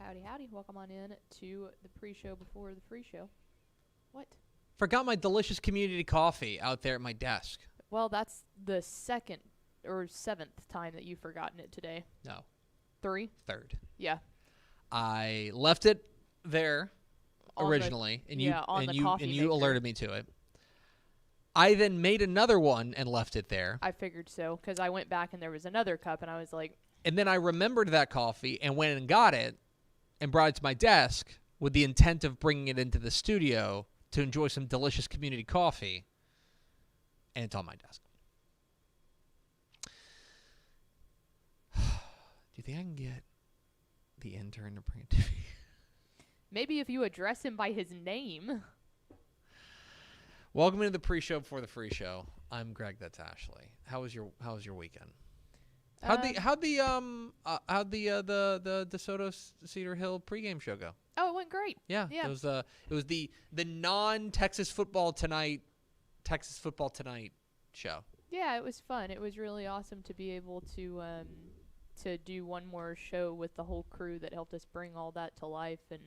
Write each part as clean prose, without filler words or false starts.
Howdy, howdy. Welcome on in to the pre-show before the free show. What? Forgot my delicious community coffee out there at my desk. Well, that's the second or seventh time that you've forgotten it today. No. 3? Third. Yeah. I left it there originally, and you alerted me to it. I then made another one and left it there. I figured so, because I went back and there was another cup, and I was like... And then I remembered that coffee and went and got it and brought it to my desk with the intent of bringing it into the studio to enjoy some delicious community coffee. And it's on my desk. Do you think I can get the intern to bring it to me? Maybe if you address him by his name. Welcome into the pre-show before the free show. I'm Greg. That's Ashley. How was your weekend? How'd the DeSoto Cedar Hill pregame show go? Oh, it went great. Yeah. It was the non-Texas football tonight show. Yeah, it was fun. It was really awesome to be able to do one more show with the whole crew that helped us bring all that to life, and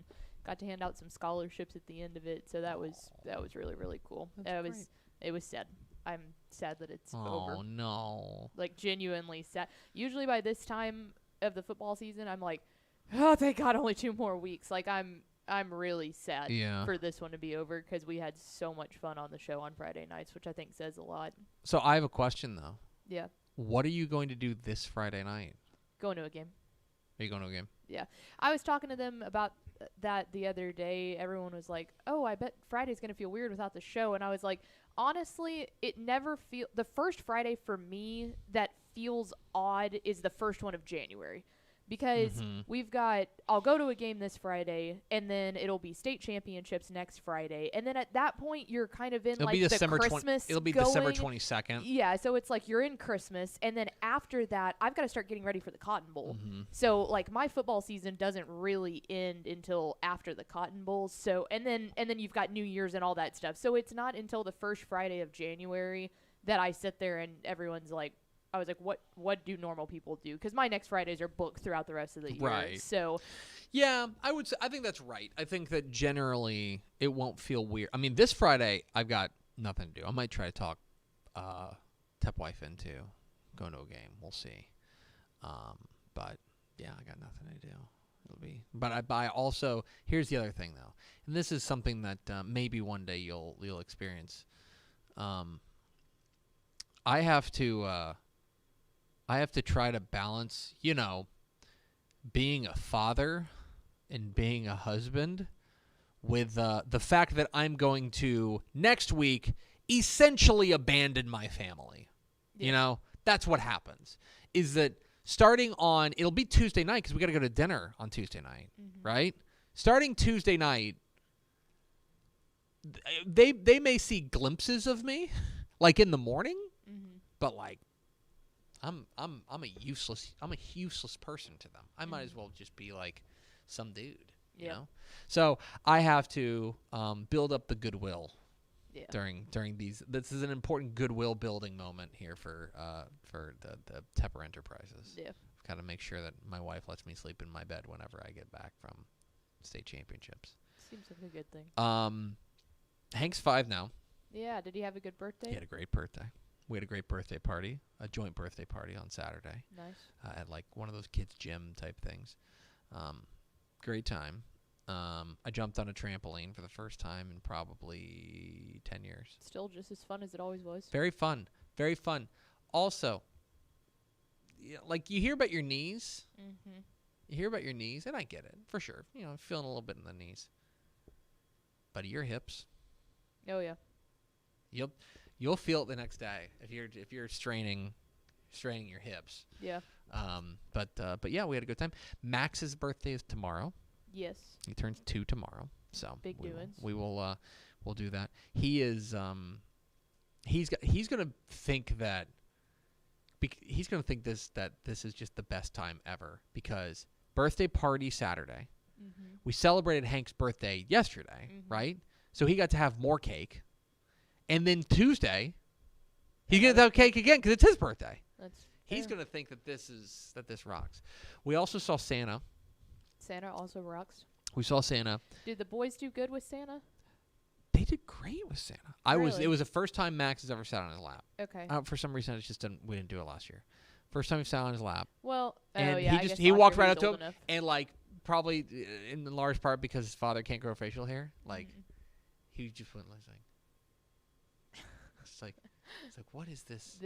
got to hand out some scholarships at the end of it. So that was really, really cool. It was sad. I'm sad that it's over. Oh no. Like, genuinely sad. Usually by this time of the football season, I'm like, oh, thank God, only 2 more weeks. Like, I'm really sad for this one to be over, because we had so much fun on the show on Friday nights, which I think says a lot. So I have a question though. Yeah. What are you going to do this Friday night? Going to a game. Are you going to a game? Yeah. I was talking to them about that the other day. Everyone was like, oh, I bet Friday's going to feel weird without the show. And I was like, honestly, it never the first Friday for me that feels odd is the first one of January. Because I'll go to a game this Friday, and then it'll be state championships next Friday. And then at that point, you're kind of in the Christmas It'll be going. December 22nd. Yeah, so it's like you're in Christmas, and then after that, I've got to start getting ready for the Cotton Bowl. So, like, my football season doesn't really end until after the Cotton Bowl. So, and then you've got New Year's and all that stuff. So it's not until the first Friday of January that I sit there and everyone's like, I was like, what do normal people do? Because my next Fridays are booked throughout the rest of the year. Right. So, yeah, I think that's right. I think that generally it won't feel weird. I mean, this Friday I've got nothing to do. I might try to talk Tep wife into going to a game. We'll see. But yeah, I got nothing to do. It'll be. But I also, here's the other thing though, and this is something that maybe one day you'll experience. I have to try to balance, being a father and being a husband with the fact that I'm going to, next week, essentially abandon my family. Yeah. That's what happens. Is that starting on, it'll be Tuesday night because we got to go to dinner on Tuesday night, right? Starting Tuesday night, they may see glimpses of me, like in the morning, but like, I'm a useless person to them. I might as well just be like some dude, you know. So I have to build up the goodwill during these. This is an important goodwill building moment here for the Tepper Enterprises. Yeah, Got to make sure that my wife lets me sleep in my bed whenever I get back from state championships. Seems like a good thing. Hank's 5 now. Yeah, did he have a good birthday? He had a great birthday. We had a great birthday party, a joint birthday party on Saturday. Nice. At like one of those kids' gym type things. Great time. I jumped on a trampoline for the first time in probably 10 years. Still just as fun as it always was. Very fun. Very fun. Also, like you hear about your knees. You hear about your knees, and I get it, for sure. Feeling a little bit in the knees. But your hips. Oh, yeah. You'll feel it the next day if you're straining your hips. Yeah. But yeah, we had a good time. Max's birthday is tomorrow. Yes. He turns 2 tomorrow. So big doings. We'll do that. He is he's gonna think that this is just the best time ever, because birthday party Saturday. We celebrated Hank's birthday yesterday, right? So he got to have more cake. And then Tuesday, he's going to have cake again because it's his birthday. That's He's going to think that this rocks. We also saw Santa Santa also rocks. We saw Santa. Did the boys do good with Santa? They did great with Santa. Really? It was the first time Max has ever sat on his lap. Okay. For some reason, we didn't do it last year. First time he sat on his lap. Well, and I guess he last walked year right he up was to old him enough. and like probably in large part because his father can't grow facial hair. Like he just went like, it's like what is this?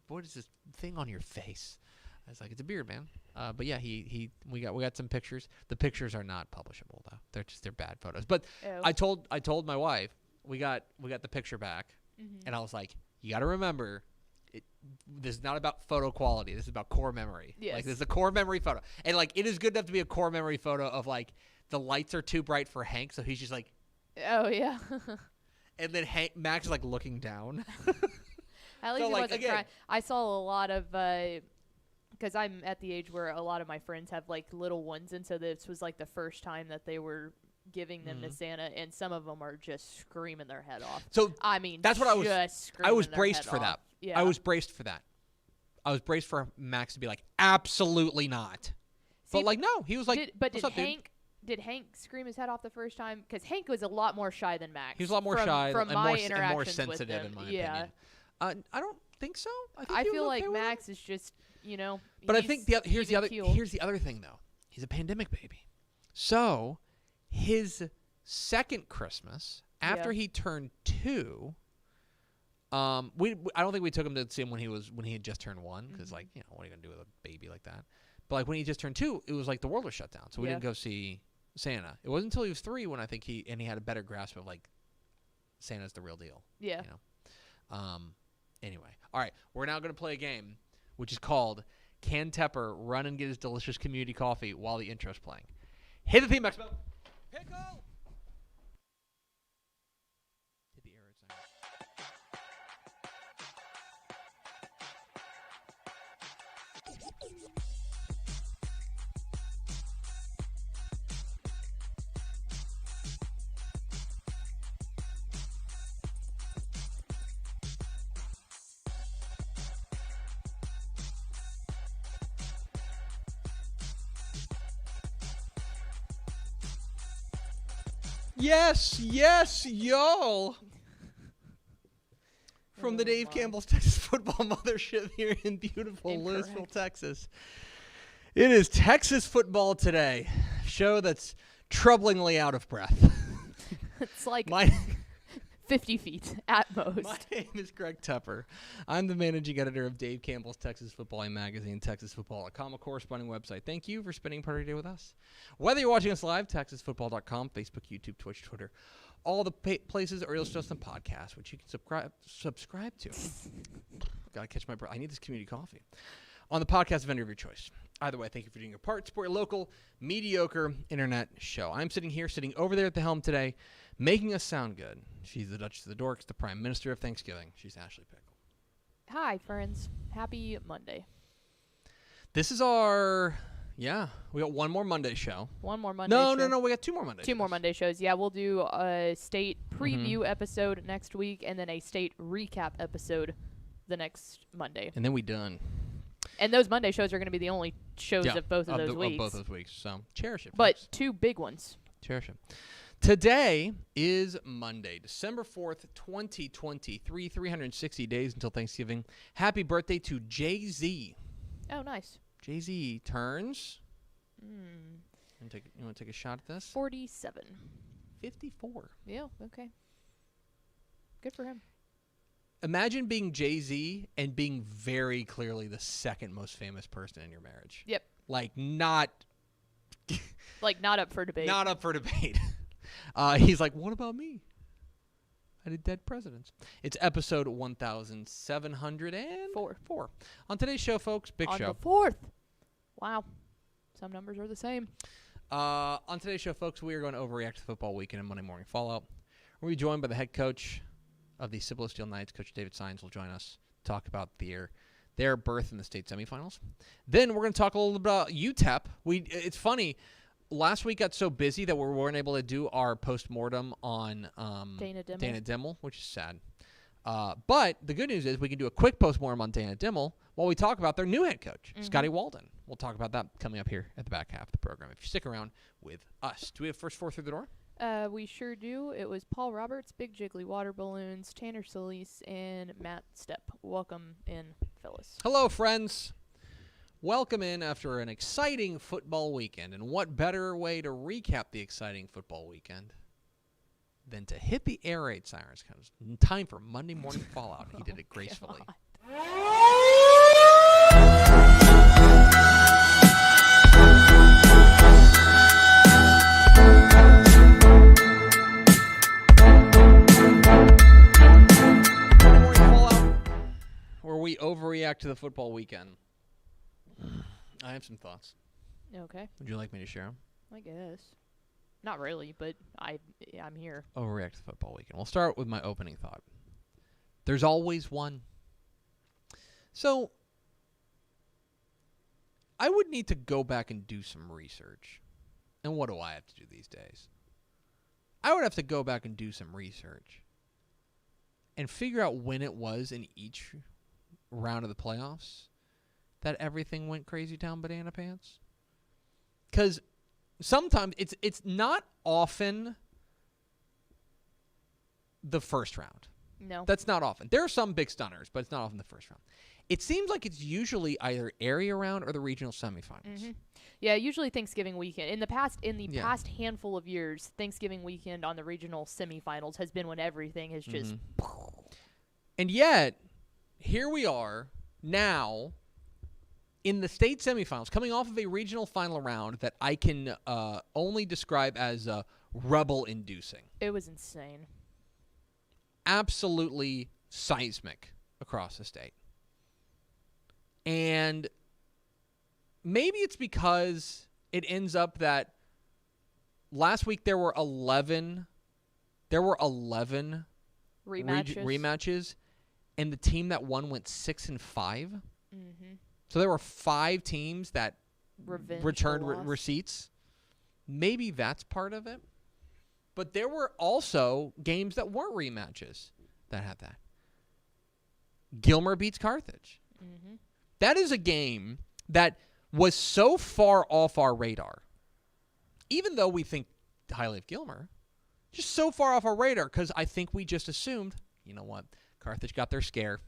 What is this thing on your face? I was like, it's a beard, man. But yeah, we got some pictures. The pictures are not publishable though. They're bad photos. But I told my wife we got the picture back, and I was like, you got to remember. This is not about photo quality. This is about core memory. Yes. Like, this is a core memory photo. And, like, it is good enough to be a core memory photo of, like, the lights are too bright for Hank, so he's just like... Oh, yeah. And then Max is, like, looking down. At least he wasn't crying. I saw a lot of... Because I'm at the age where a lot of my friends have, like, little ones, and so this was, like, the first time that they were giving them to Santa, and some of them are just screaming their head off. So, I mean, that's what I was braced for off. that. Yeah. I was braced for that. I was braced for Max to be like, absolutely not. But, like, no. He was like, did Hank scream his head off the first time? Because Hank was a lot more shy than Max. He was a lot more shy from and my more interactions sensitive, with him. in my opinion. I don't think so. I feel like Max is just, But I think here's the other thing, though. He's a pandemic baby. So, his second Christmas, after he turned 2... I don't think we took him to see him when he had just turned 1 because like what are you gonna do with a baby like that? But like when he just turned 2, it was like the world was shut down, so we didn't go see Santa. It wasn't until he was 3 when I think he had a better grasp of like Santa's the real deal. Yeah. Anyway, all right, we're now gonna play a game which is called Can Tepper Run and Get His Delicious Community Coffee while the intro's playing? Hit the theme, Maximo. Pickle. Hit the arrow sign. Yes, y'all. From the Dave Campbell's Texas Football Mothership here in beautiful Louisville, Texas. It is Texas football today. Show that's troublingly out of breath. It's like 50 feet at most. My name is Greg Tepper. I'm the managing editor of Dave Campbell's Texas Football magazine, TexasFootball.com, a corresponding website. Thank you for spending part of your day with us. Whether you're watching us live, TexasFootball.com, Facebook, YouTube, Twitch, Twitter, all the places, or you'll listen to some podcasts, which you can subscribe to. Gotta catch my breath. I need this community coffee. On the podcast vendor of your choice. Either way, thank you for doing your part. Support your local, mediocre internet show. I'm sitting over there at the helm today, making us sound good. She's the Duchess of the Dorks, the Prime Minister of Thanksgiving. She's Ashley Pickle. Hi, friends. Happy Monday. This is our... Yeah, we got one more Monday show. One more Monday show. show. No, we got two more Monday shows. Two more Monday shows. Yeah, we'll do a state preview episode next week and then a state recap episode the next Monday. And then we done. And those Monday shows are going to be the only shows of both of those weeks. Of both those weeks, so cherish it, folks. But two big ones. Cherish it. Today is Monday, December 4th, 2023, 360 days until Thanksgiving. Happy birthday to Jay-Z. Oh, nice. Jay-Z turns. You want to take a shot at this? 47. 54. Yeah, okay. Good for him. Imagine being Jay-Z and being very clearly the second most famous person in your marriage. Yep. Like, not... not up for debate. Not up for debate. He's like, what about me? I did Dead Presidents. It's episode 1704. On today's show, folks, big show. On the 4th. Wow. Some numbers are the same. On today's show, folks, we are going to overreact to football weekend and Monday Morning Fallout. We're going to be joined by the head coach of the Cibolo Steele Knights, Coach David Saenz, will join us to talk about their berth in the state semifinals. Then we're going to talk a little bit about UTEP. It's funny. Last week got so busy that we weren't able to do our post-mortem on Dana Dimmel, which is sad. But the good news is we can do a quick post-mortem on Dana Dimmel while we talk about their new head coach, Scotty Walden. We'll talk about that coming up here at the back half of the program. If you stick around with us. Do we have first four through the door? We sure do. It was Paul Roberts, Big Jiggly Water Balloons, Tanner Solis, and Matt Stepp. Welcome in, fellas. Hello, friends. Welcome in after an exciting football weekend. And what better way to recap the exciting football weekend than to hit the air raid sirens? Because time for Monday Morning Fallout. He did it gracefully. Where we overreact to the football weekend. I have some thoughts. Okay. Would you like me to share them? I guess. Not really, but I'm here. Overreact to the football weekend. We'll start with my opening thought. There's always one. So, I would need to go back and do some research. And what do I have to do these days? I would have to go back and do some research and figure out when it was in each round of the playoffs that everything went crazy town banana pants. Because sometimes it's not often the first round. No. That's not often. There are some big stunners, but it's not often the first round. It seems like it's usually either area round or the regional semifinals. Mm-hmm. Yeah, usually Thanksgiving weekend. In the past handful of years, Thanksgiving weekend on the regional semifinals has been when everything has just. And yet, here we are now in the state semifinals, coming off of a regional final round that I can only describe as rebel-inducing. It was insane. Absolutely seismic across the state. And maybe it's because it ends up that last week there were 11 rematches, and the team that won went 6-5. Mm-hmm. So there were 5 teams that returned receipts. Maybe that's part of it. But there were also games that weren't rematches that had that. Gilmer beats Carthage. Mm-hmm. That is a game that was so far off our radar. Even though we think highly of Gilmer, just so far off our radar because I think we just assumed, you know what, Carthage got their scare.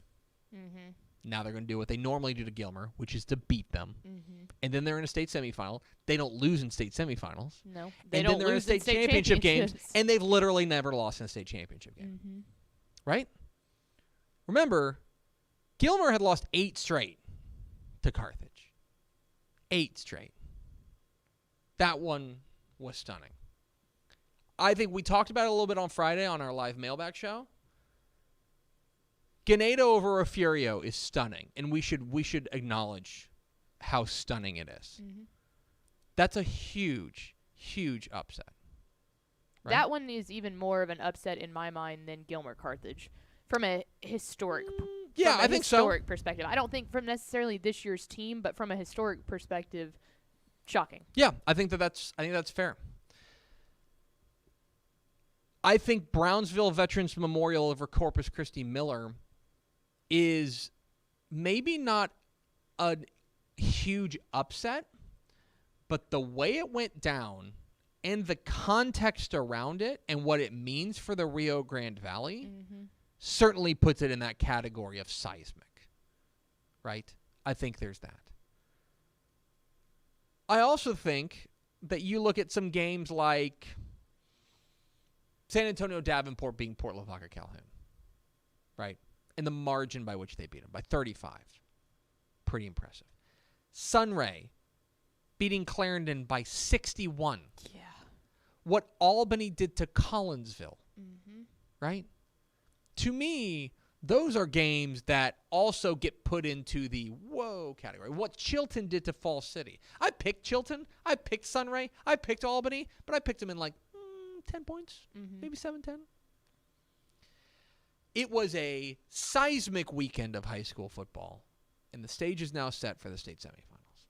Mm-hmm. Now they're going to do what they normally do to Gilmer, which is to beat them. Mm-hmm. And then they're in a state semifinal. They don't lose in state semifinals. No. And then they're in a state championship games, and they've literally never lost in a state championship game. Mm-hmm. Right? Remember, Gilmer had lost 8 straight to Carthage. 8 straight. That one was stunning. I think we talked about it a little bit on Friday on our live mailbag show. Ganado over Ofurio is stunning, and we should acknowledge how stunning it is. Mm-hmm. That's a huge, huge upset. Right? That one is even more of an upset in my mind than Gilmer Carthage from a historic I think so. Historic perspective. I don't think from necessarily this year's team, but from a historic perspective, shocking. Yeah, I think that's fair. I think Brownsville Veterans Memorial over Corpus Christi Miller is maybe not a huge upset, but the way it went down and the context around it and what it means for the Rio Grande Valley certainly puts it in that category of seismic, right? I think there's that. I also think that you look at some games like San Antonio Davenport beating Port Lavaca Calhoun, right? And the margin by which they beat them, by 35. Pretty impressive. Sunray beating Clarendon by 61. Yeah. What Albany did to Collinsville, right? To me, those are games that also get put into the whoa category. What Chilton did to Falls City. I picked Chilton. I picked Sunray. I picked Albany. But I picked them in like 10 points, maybe 7-10. It was a seismic weekend of high school football, and the stage is now set for the state semifinals.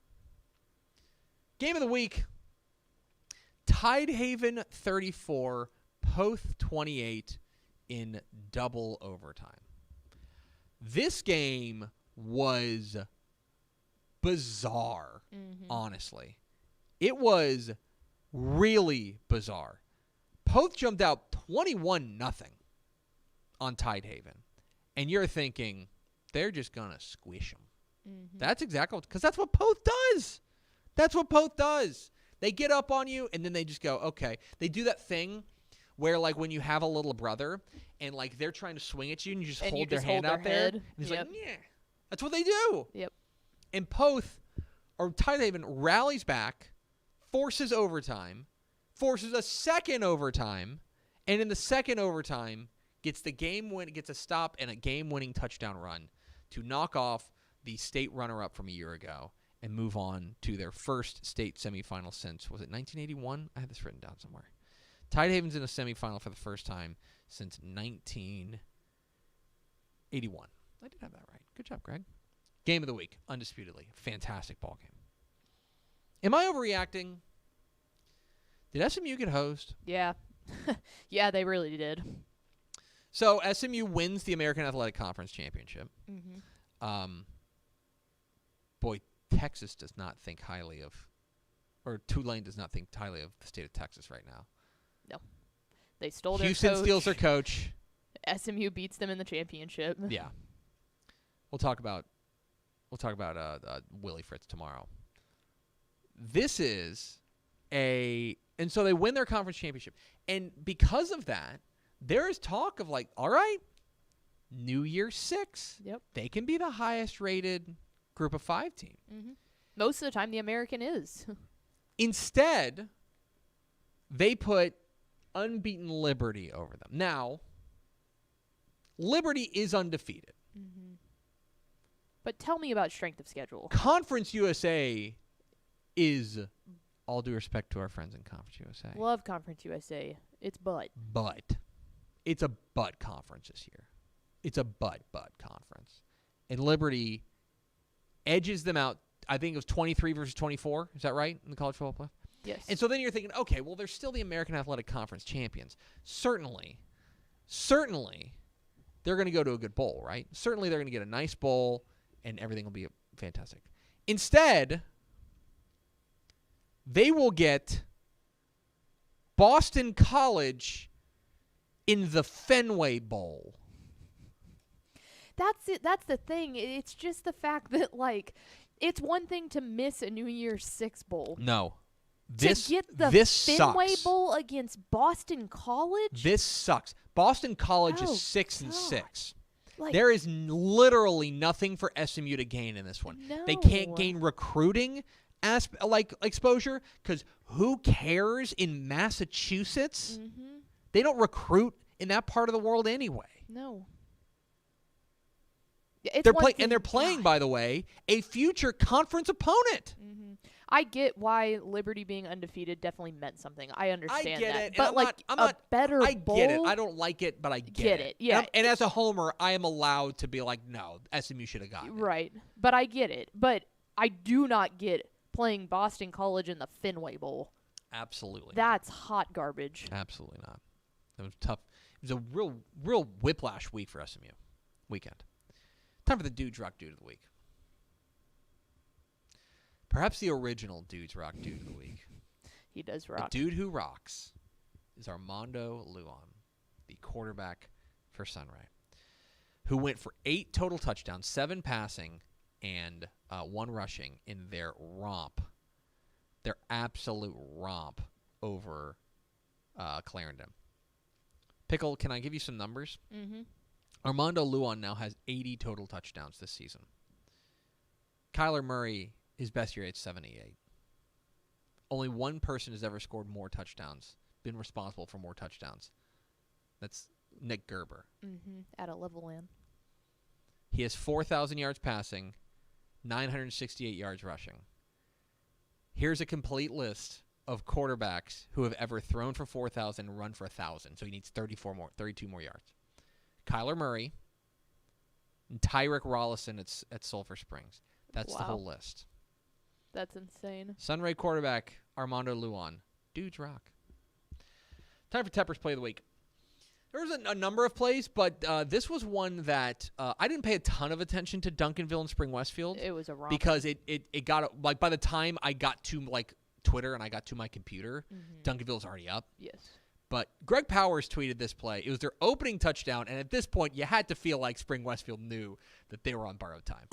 Game of the week, Tidehaven 34, Poth 28 in double overtime. This game was bizarre, honestly. It was really bizarre. Poth jumped out 21-0 on Tidehaven. And you're thinking, they're just going to squish them. That's exactly because that's what Poth does. That's what Poth does. They get up on you, and then they just go, okay. They do that thing where, like, when you have a little brother, and, like, they're trying to swing at you, and you just hold their hand out there. And it's like, yeah. That's what they do. Yep. And Poth, or Tidehaven, rallies back, forces overtime, forces a second overtime, and in the second overtime, gets a stop and a game-winning touchdown run to knock off the state runner-up from a year ago and move on to their first state semifinal since, was it 1981? I had this written down somewhere. Tidehaven's in a semifinal for the first time since 1981. I did have that right. Good job, Greg. Game of the week, undisputedly. Fantastic ball game. Am I overreacting? Did SMU get hosed? Yeah. Yeah, they really did. So SMU wins the American Athletic Conference Championship. Boy, Texas does not think highly of, or Tulane does not think highly of the state of Texas right now. No. They stole their Houston coach. steals their coach. SMU beats them in the championship. Yeah. We'll talk about Willie Fritz tomorrow. This is and so they win their conference championship. And because of that, there is talk of like, all right, New Year 6. Yep. They can be the highest rated group of 5 team. Most of the time the American is. Instead, they put unbeaten Liberty over them. Now, Liberty is undefeated. But tell me about strength of schedule. Conference USA is, all due respect to our friends in Conference USA. Love Conference USA. It's butt. But it's a butt conference this year. It's a butt conference. And Liberty edges them out. I think it was 23 versus 24. Is that right in the college football playoff? Yes. And so then you're thinking, okay, well, they're still the American Athletic Conference champions. Certainly, they're going to go to a good bowl, right? Certainly they're going to get a nice bowl, and everything will be fantastic. Instead, they will get Boston College in the Fenway Bowl. That's it. That's the thing. It's just the fact that, like, it's one thing to miss a New Year's 6 bowl. No. To get the Fenway sucks. Bowl against Boston College? This sucks. Boston College is 6-6. Like, there is literally nothing for SMU to gain in this one. No. They can't gain recruiting exposure because who cares in Massachusetts? They don't recruit in that part of the world anyway. No. They're playing, by the way, a future conference opponent. I get why Liberty being undefeated definitely meant something. I understand get that. it. But a better bowl. I get it. I don't like it, but I get it. Yeah. And as a homer, I am allowed to be like, no, SMU should have gotten it. Right. But I get it. But I do not get playing Boston College in the Fenway Bowl. Absolutely. That's hot garbage. Absolutely not. It was tough. It was a real whiplash week for SMU. Weekend. Time for the Dudes Rock Dude of the Week. Perhaps the original Dudes Rock Dude of the Week. He does rock. The dude who rocks is Armando Luan, the quarterback for Sunray, who went for 8 total touchdowns, 7 passing, and 1 rushing in their absolute romp over Clarendon. Pickle, can I give you some numbers? Armando Luan now has 80 total touchdowns this season. Kyler Murray, his best year at 78. Only one person has ever scored more touchdowns, been responsible for more touchdowns. That's Nick Gerber. At a level in. He has 4,000 yards passing, 968 yards rushing. Here's a complete list of quarterbacks who have ever thrown for 4,000 and run for 1,000. So he needs 32 more yards. Kyler Murray and Tyreek Rollison at Sulphur Springs. That's the whole list. That's insane. Sunray quarterback Armando Luan. Dudes rock. Time for Tepper's Play of the Week. There was a number of plays, but this was one that I didn't pay a ton of attention to Duncanville and Spring Westfield. It was a romp. Because it got, like, by the time I got to, like, Twitter and I got to my computer, Duncanville's already up. Yes. But Greg Powers tweeted this play. It was their opening touchdown, and at this point, you had to feel like Spring Westfield knew that they were on borrowed time.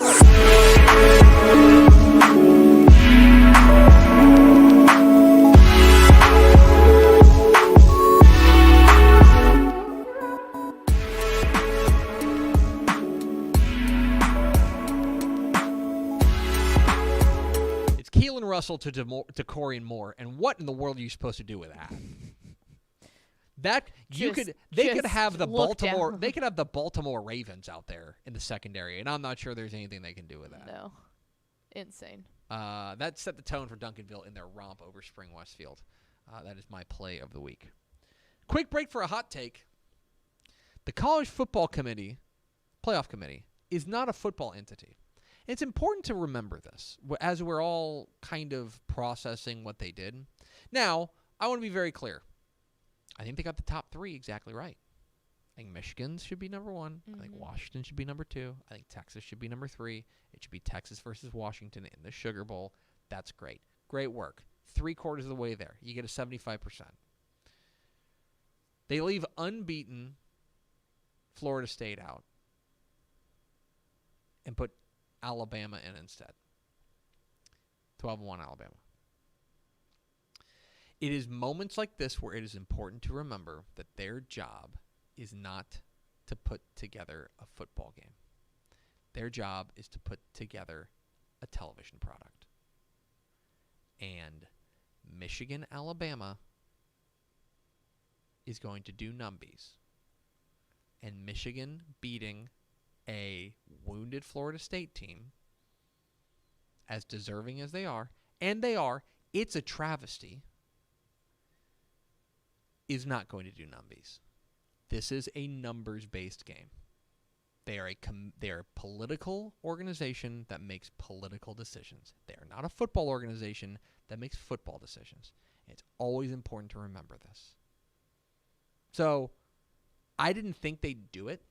It's Keelan Russell to Corian Moore, and what in the world are you supposed to do with that? They could have the Baltimore Ravens out there in the secondary, and I'm not sure there's anything they can do with that. No. Insane. That set the tone for Duncanville in their romp over Spring Westfield. That is my play of the week. Quick break for a hot take. The College Football Committee, Playoff Committee, is not a football entity. It's important to remember this as we're all kind of processing what they did. Now, I want to be very clear. I think they got the top 3 exactly right. I think Michigan should be number 1. I think Washington should be number 2. I think Texas should be number 3. It should be Texas versus Washington in the Sugar Bowl. That's great. Great work. 3/4 of the way there. You get a 75%. They leave unbeaten Florida State out and put Alabama in instead. 12-1 Alabama. It is moments like this where it is important to remember that their job is not to put together a football game. Their job is to put together a television product. And Michigan, Alabama is going to do numbies. And Michigan beating a wounded Florida State team, as deserving as they are, and they are, it's a travesty, is not going to do numbies. This is a numbers-based game. They are a political organization that makes political decisions. They are not a football organization that makes football decisions. It's always important to remember this. So, I didn't think they'd do it.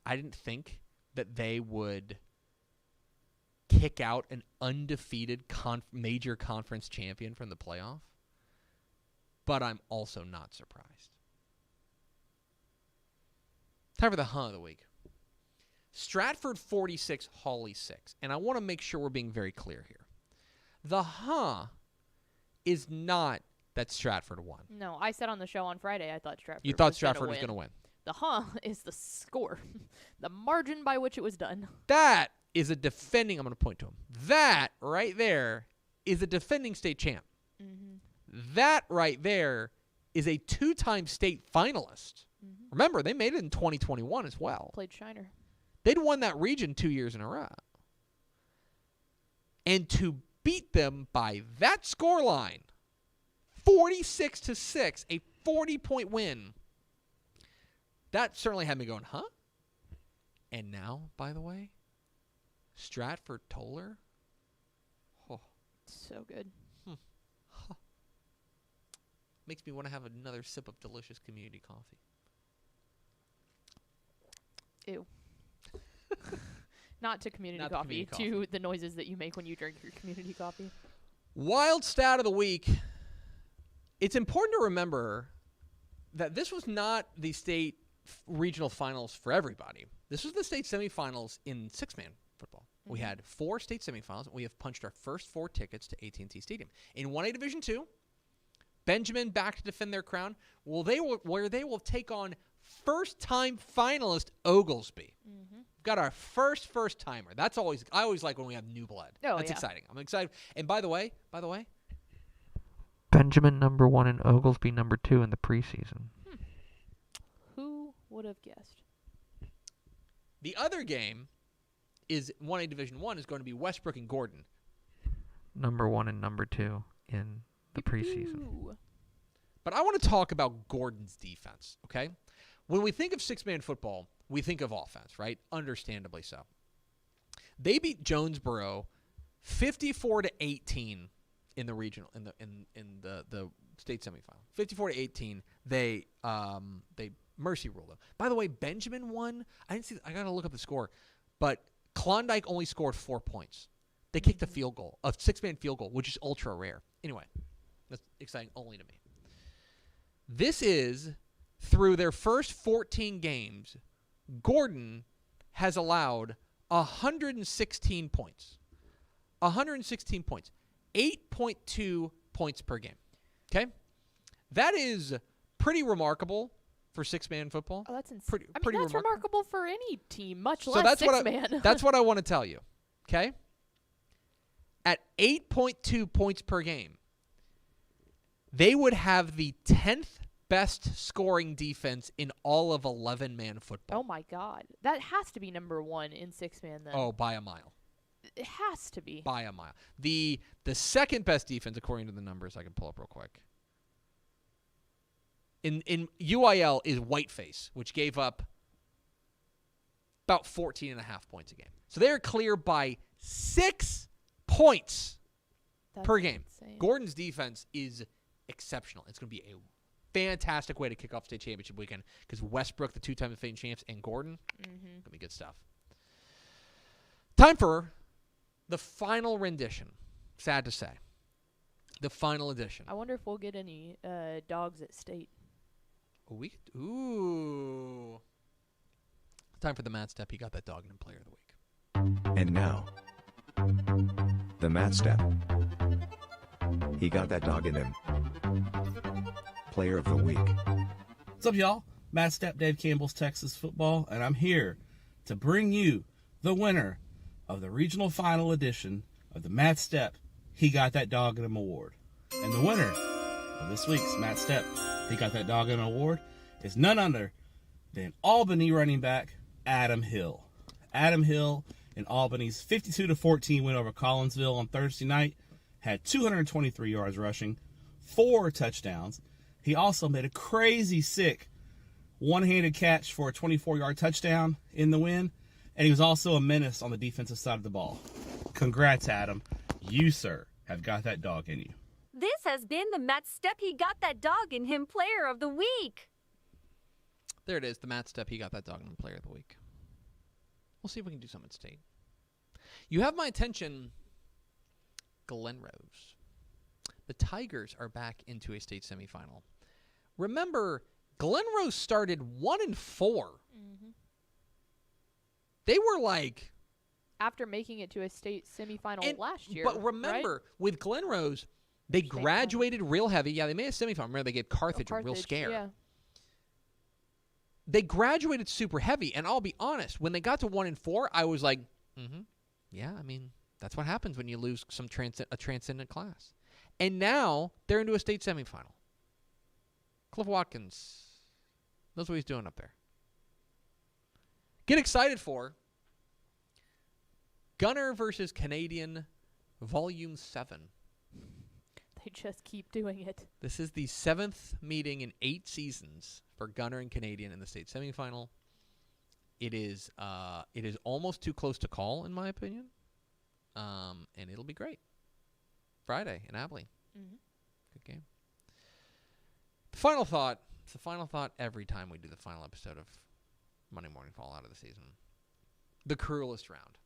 I didn't think that they would kick out an undefeated major conference champion from the playoff. But I'm also not surprised. Time for the of the week. Stratford 46, Hawley 6. And I want to make sure we're being very clear here. The is not that Stratford won. No, I said on the show on Friday I thought Stratford You thought Stratford was going to win. The is the score. The margin by which it was done. That is a defending, I'm going to point to him. That right there is a defending state champ. That right there is a 2-time state finalist. Remember, they made it in 2021 as well. Played Shiner. They'd won that region 2 years in a row. And to beat them by that scoreline, 46-6, a 40-point win, that certainly had me going, huh? And now, by the way, Stratford Toller. Oh. So good. Makes me want to have another sip of delicious community coffee. Ew. Not to community Not coffee, community to coffee. the noises that you make when you drink your community coffee. Wild stat of the week. It's important to remember that this was not the state regional finals for everybody. This was the state semifinals in 6-man football. We had 4 state semifinals, and we have punched our first 4 tickets to AT&T Stadium. In 1A Division II, Benjamin back to defend their crown. They will take on first-time finalist Oglesby. Got our first-timer. I always like when we have new blood. That's exciting. I'm excited. And by the way, Benjamin number 1 and Oglesby number 2 in the preseason. Who would have guessed? The other game is 1A Division I is going to be Westbrook and Gordon. Number 1 and number 2 in the preseason. But I want to talk about Gordon's defense, okay? When we think of 6-man football, we think of offense, right? Understandably so. They beat Jonesboro 54-18 in the regional in the state semifinal. 54-18. They Mercy rule, though. By the way, Benjamin won. I didn't see. I got to look up the score. But Klondike only scored 4 points. They kicked a field goal, a 6-man field goal, which is ultra rare. Anyway, that's exciting only to me. This is, through their first 14 games, Gordon has allowed 116 points. 116 points. 8.2 points per game. Okay? That is pretty remarkable for 6-man football. Oh, that's insane. Pretty that's remarkable for any team, much so less 6-man. That's what I want to tell you. Okay? At 8.2 points per game, they would have the 10th best scoring defense in all of 11-man football. Oh, my God. That has to be number 1 in 6-man, then. Oh, by a mile. It has to be. By a mile. The second best defense, according to the numbers I can pull up real quick, in UIL is Whiteface, which gave up about 14.5 points a game. So they're clear by 6 points per game. Insane. Gordon's defense is exceptional. It's going to be a fantastic way to kick off state championship weekend because Westbrook, the 2-time defending champs, and Gordon, going to be good stuff. Time for the final rendition. Sad to say. The final edition. I wonder if we'll get any dogs at state. Ooh. Time for the Matt Step. He got that dog and player of the week. And now, the Matt Step. He got that dog in him. Player of the week. What's up, y'all? Matt Step, Dave Campbell's Texas Football, and I'm here to bring you the winner of the regional final edition of the Matt Step, He Got That Dog in Him award. And the winner of this week's Matt Step, He Got That Dog in Him award is none other than Albany running back Adam Hill. Adam Hill in Albany's 52-14 win over Collinsville on Thursday night had 223 yards rushing, 4 touchdowns. He also made a crazy sick one-handed catch for a 24-yard touchdown in the win, and he was also a menace on the defensive side of the ball. Congrats, Adam. You, sir, have got that dog in you. This has been the Matt Step, He Got That Dog in Him Player of the Week. There it is, the Matt Step. He got that dog in the player of the week. We'll see if we can do something at state. You have my attention, Glen Rose. The Tigers are back into a state semifinal. Remember, Glen Rose started 1-4. They were like... After making it to a state semifinal last year. But remember, right? with Glen Rose, they graduated real heavy. Yeah, they made a semifinal. Remember, they gave Carthage a real scare. Yeah. They graduated super heavy, and I'll be honest, when they got to 1-4, I was like, yeah, I mean, that's what happens when you lose a transcendent class. And now they're into a state semifinal. Cliff Watkins knows what he's doing up there. Get excited for Gunner versus Canadian, Volume 7. They just keep doing it. This is the 7th meeting in 8 seasons for Gunner and Canadian in the state semifinal. It is almost too close to call, in my opinion. And it'll be great. Friday in Abilene. Good game. The final thought. It's the final thought every time we do the final episode of Monday Morning Fallout of the season. The cruelest round.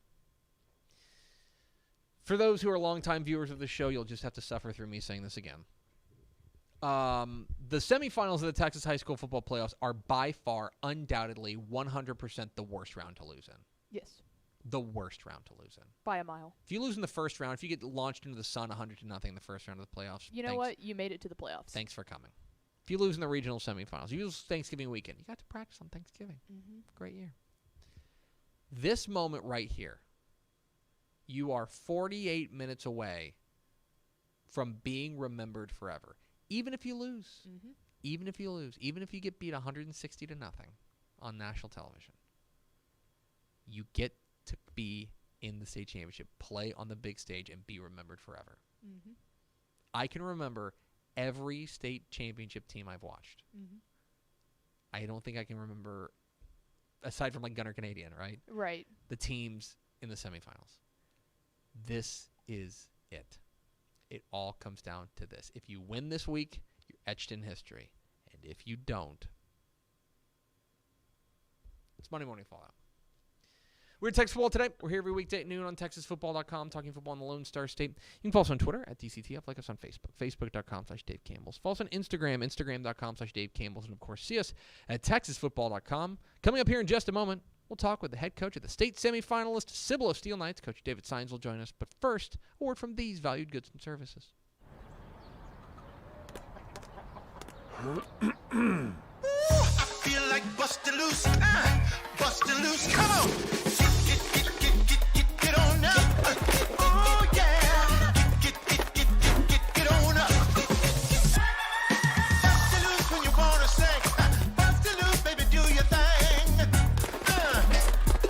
For those who are longtime viewers of the show, you'll just have to suffer through me saying this again. The semifinals of the Texas High School Football Playoffs are by far, undoubtedly, 100% the worst round to lose in. Yes. The worst round to lose in. By a mile. If you lose in the first round, if you get launched into the sun 100-0 in the first round of the playoffs, you know what? You made it to the playoffs. Thanks for coming. If you lose in the regional semifinals, you lose Thanksgiving weekend, you got to practice on Thanksgiving. Great year. This moment right here, you are 48 minutes away from being remembered forever. Even if you lose. Even if you lose. Even if you get beat 160-0 on national television. You get to be in the state championship, play on the big stage, and be remembered forever. I can remember every state championship team I've watched. I don't think I can remember, aside from like Gunner Canadian, right? Right. The teams in the semifinals. This is it. It all comes down to this. If you win this week, you're etched in history. And if you don't, It's Monday Morning Fallout. We're at Texas Football today. We're here every weekday at noon on TexasFootball.com, talking football in the Lone Star State. You can follow us on Twitter at DCTF, like us on Facebook, Facebook.com/Dave Campbell's. Follow us on Instagram, Instagram.com/Dave Campbell's, and of course, see us at TexasFootball.com. Coming up here in just a moment, we'll talk with the head coach of the state semifinalist Cibolo Steele Knights. Coach David Saenz will join us. But first, a word from these valued goods and services. I feel like bustin' loose, bustin' loose. Come on, get on up. Oh yeah, get on up. Bustin' loose when you wanna sing. Bustin' loose, baby, do your thing.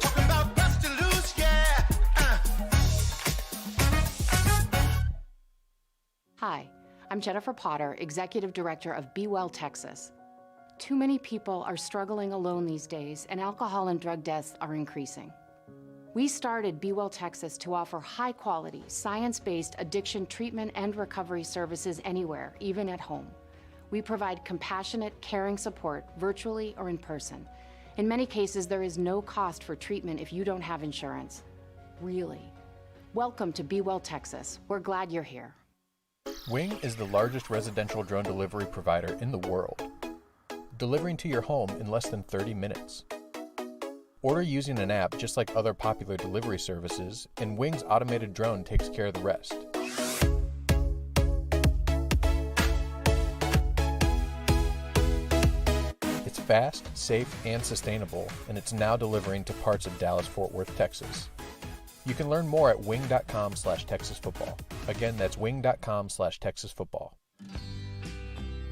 Talking about bustin' loose, yeah. Hi, I'm Jennifer Potter, Executive Director of Be Well Texas. Too many people are struggling alone these days, and alcohol and drug deaths are increasing. We started Be Well Texas to offer high-quality, science-based addiction treatment and recovery services anywhere, even at home. We provide compassionate, caring support virtually or in person. In many cases, there is no cost for treatment if you don't have insurance. Really. Welcome to Be Well Texas. We're glad you're here. Wing is the largest residential drone delivery provider in the world, delivering to your home in less than 30 minutes. Order using an app just like other popular delivery services, and Wing's automated drone takes care of the rest. It's fast, safe, and sustainable, and it's now delivering to parts of Dallas-Fort Worth, Texas. You can learn more at wing.com/TexasFootball. Again, that's wing.com/TexasFootball.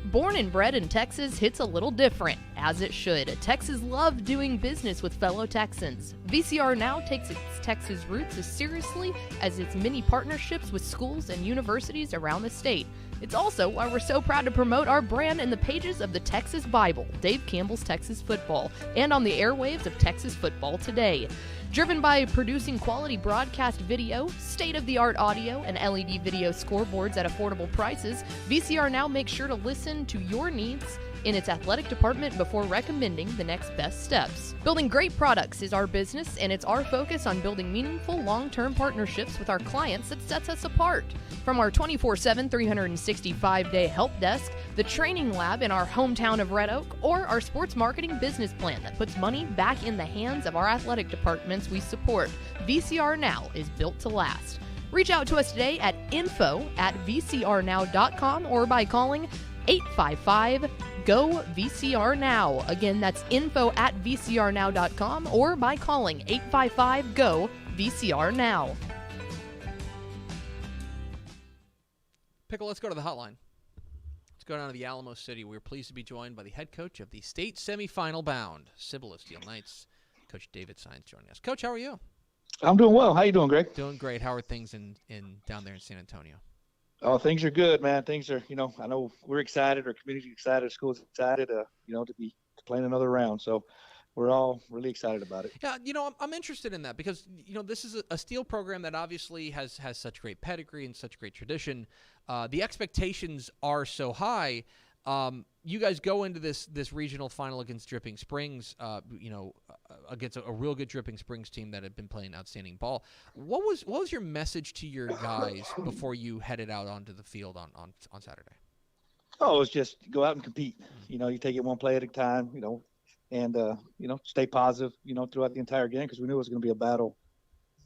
Born and bred in Texas hits a little different, as it should. Texans love doing business with fellow Texans. VCR Now takes its Texas roots as seriously as its many partnerships with schools and universities around the state. It's also why we're so proud to promote our brand in the pages of the Texas Bible, Dave Campbell's Texas Football, and on the airwaves of Texas Football Today. Driven by producing quality broadcast video, state-of-the-art audio, and LED video scoreboards at affordable prices, VCR Now makes sure to listen to your needs in its athletic department before recommending the next best steps. Building great products is our business, and it's our focus on building meaningful, long-term partnerships with our clients that sets us apart. From our 24/7, 365-day help desk, the training lab in our hometown of Red Oak, or our sports marketing business plan that puts money back in the hands of our athletic departments we support, VCR Now is built to last. Reach out to us today at info@vcrnow.com or by calling 855-GO-VCR-NOW. Again, that's info@vcrnow.com or by calling 855-GO-VCR-NOW. Pickle, let's go to the hotline. Let's go down to the Alamo City. We're pleased to be joined by the head coach of the state semifinal bound Cibolo Steele Knights, Coach David Saenz, joining us. Coach, how are you? I'm doing well. How you doing, Greg? Doing great. How are things in down there in San Antonio? Oh, things are good, man. Things are, I know we're excited, our community's excited, school's excited, to be playing another round. So we're all really excited about it. Yeah, I'm interested in that because, this is a Steele program that obviously has such great pedigree and such great tradition. The expectations are so high. You guys go into this regional final against Dripping Springs, against a real good Dripping Springs team that had been playing outstanding ball. What was your message to your guys before you headed out onto the field on Saturday? Oh, it was just go out and compete. You take it one play at a time, and stay positive, throughout the entire game because we knew it was going to be a battle.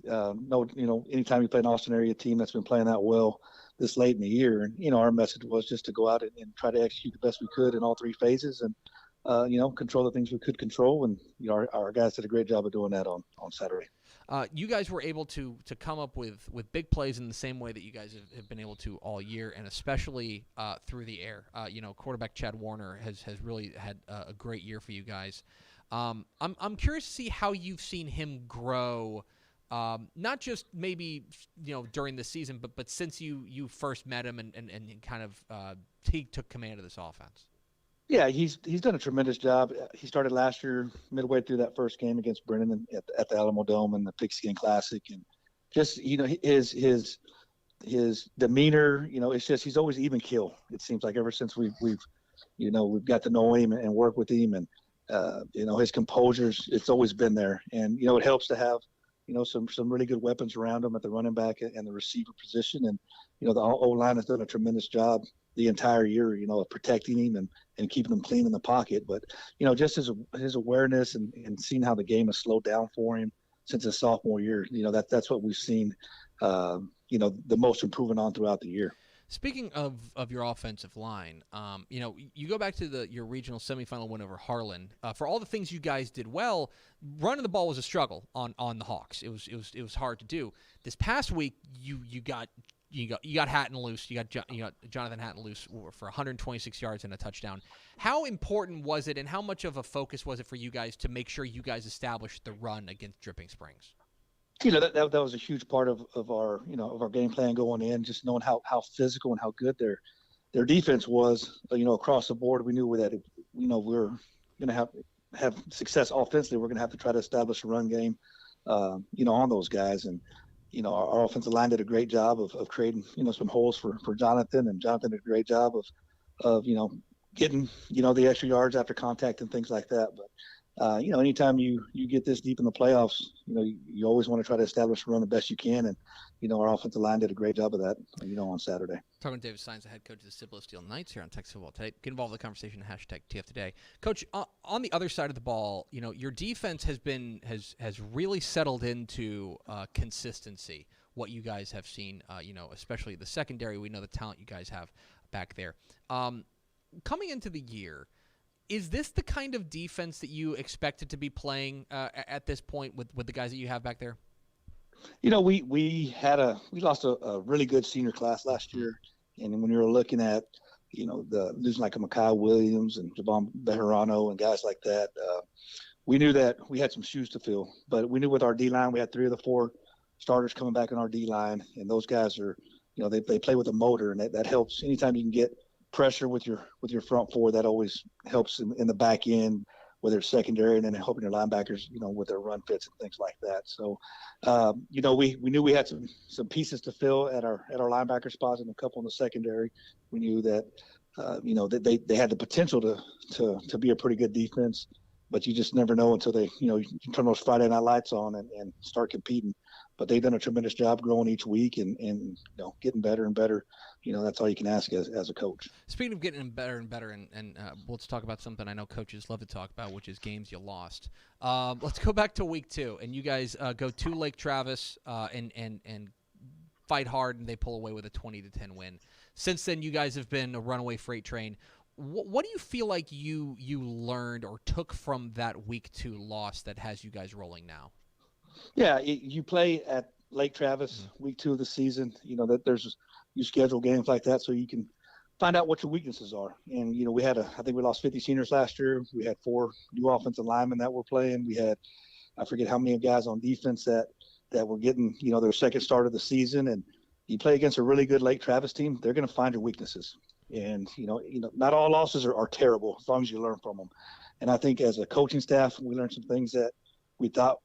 Anytime you play an Austin area team that's been playing that well this late in the year, and our message was just to go out and try to execute the best we could in all three phases, and control the things we could control, and our guys did a great job of doing that on Saturday. You guys were able to come up with big plays in the same way that you guys have been able to all year, and especially through the air. Quarterback Chad Warner has really had a great year for you guys. I'm curious to see how you've seen him grow. Not just maybe during the season, but since you first met him and kind of he took command of this offense. Yeah, he's done a tremendous job. He started last year midway through that first game against Brennan at the Alamo Dome and the Pigskin Classic, and just his demeanor. It's just he's always even keel. It seems like ever since we've got to know him and work with him, and His composure's it's always been there, and it helps to have some really good weapons around him at the running back and the receiver position, and the O line has done a tremendous job the entire year, of protecting him and keeping him clean in the pocket. But just his awareness and seeing how the game has slowed down for him since his sophomore year, that's what we've seen, the most improving on throughout the year. Speaking of your offensive line, you go back to your regional semifinal win over Harlan. For all the things you guys did well, running the ball was a struggle on the Hawks. It was hard to do. This past week, you got Hatton loose. You got Jonathan Hatton loose for 126 yards and a touchdown. How important was it, and how much of a focus was it for you guys to make sure you guys established the run against Dripping Springs? That was a huge part of our game plan going in, just knowing how physical and how good their defense was, across the board. We knew that we were going to have success offensively. We're going to have to try to establish a run game, on those guys. And, our offensive line did a great job of creating, some holes for Jonathan, and Jonathan did a great job of getting, the extra yards after contact and things like that. But, anytime you get this deep in the playoffs, you always want to try to establish a run the best you can. And, our offensive line did a great job of that, on Saturday. Talking to David Saenz, the head coach of the Cibolo Steele Knights here on Texas Football Today. Get involved in the conversation, #TF Today. Coach, on the other side of the ball, your defense has really settled into consistency, what you guys have seen, especially the secondary. We know the talent you guys have back there. Coming into the year, is this the kind of defense that you expected to be playing at this point with the guys that you have back there? We lost a really good senior class last year, and when you were looking at the losing like a Mekhi Williams and Javon Bejarano and guys like that, we knew that we had some shoes to fill. But we knew with our D line, we had 3 of the 4 starters coming back on our D line, and those guys are they play with a motor, and that helps. Anytime you can get pressure with your front 4, that always helps in the back end, whether it's secondary, and then helping your linebackers, with their run fits and things like that. So, we knew we had some pieces to fill at our linebacker spots and a couple in the secondary. We knew that, that they had the potential to be a pretty good defense, but you just never know until they, you turn those Friday night lights on and start competing. But they've done a tremendous job growing each week and getting better and better. That's all you can ask as a coach. Speaking of getting better and better, and let's talk about something I know coaches love to talk about, which is games you lost. Let's go back to week 2, and you guys go to Lake Travis and fight hard, and they pull away with a 20-10 win. Since then, you guys have been a runaway freight train. What do you feel like you learned or took from that week 2 loss that has you guys rolling now? Yeah, you play at Lake Travis week 2 of the season. That you schedule games like that so you can find out what your weaknesses are. And I think we lost 50 seniors last year. We had 4 new offensive linemen that were playing. We had I forget how many guys on defense that were getting their second start of the season. And you play against a really good Lake Travis team, they're going to find your weaknesses. And not all losses are terrible as long as you learn from them. And I think as a coaching staff, we learned some things that we thought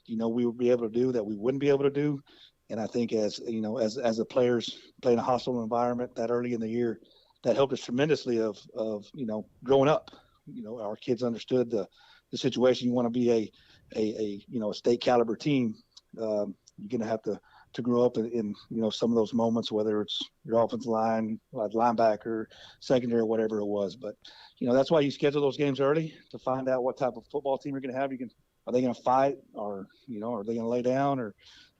we would be able to do that we wouldn't be able to do. And I think as the players play in a hostile environment that early in the year, that helped us tremendously of growing up. Our kids understood the situation. You want to be a state caliber team. You're going to have to grow up in some of those moments, whether it's your offensive line, linebacker, secondary, whatever it was. But that's why you schedule those games early to find out what type of football team you're going to have. Are they going to fight, or are they going to lay down,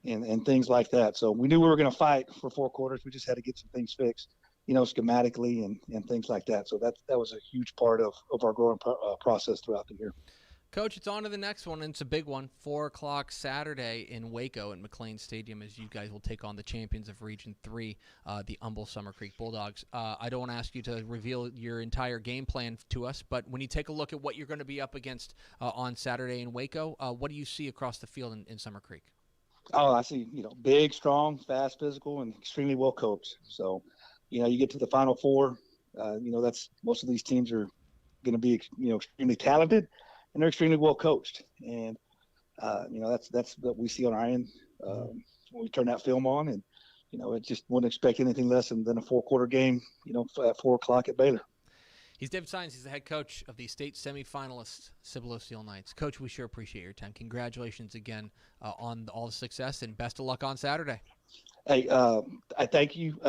and things like that. So we knew we were going to fight for 4 quarters. We just had to get some things fixed, schematically and things like that. So that was a huge part of our growing process throughout the year. Coach, it's on to the next one, and it's a big one. 4 o'clock Saturday in Waco at McLean Stadium, as you guys will take on the champions of Region 3, the Humble Summer Creek Bulldogs. I don't want to ask you to reveal your entire game plan to us, but when you take a look at what you're going to be up against on Saturday in Waco, what do you see across the field in Summer Creek? Oh, I see, big, strong, fast, physical, and extremely well coached. So, you get to the Final Four, that's most of these teams are going to be, extremely talented. And they're extremely well coached, and that's what we see on our end when we turn that film on. And it just wouldn't expect anything less than a 4-quarter game, at 4 o'clock at Baylor. He's David Saenz. He's the head coach of the state semifinalist Cibolo Steele Knights. Coach, we sure appreciate your time. Congratulations again on all the success, and best of luck on Saturday. Hey, I thank you.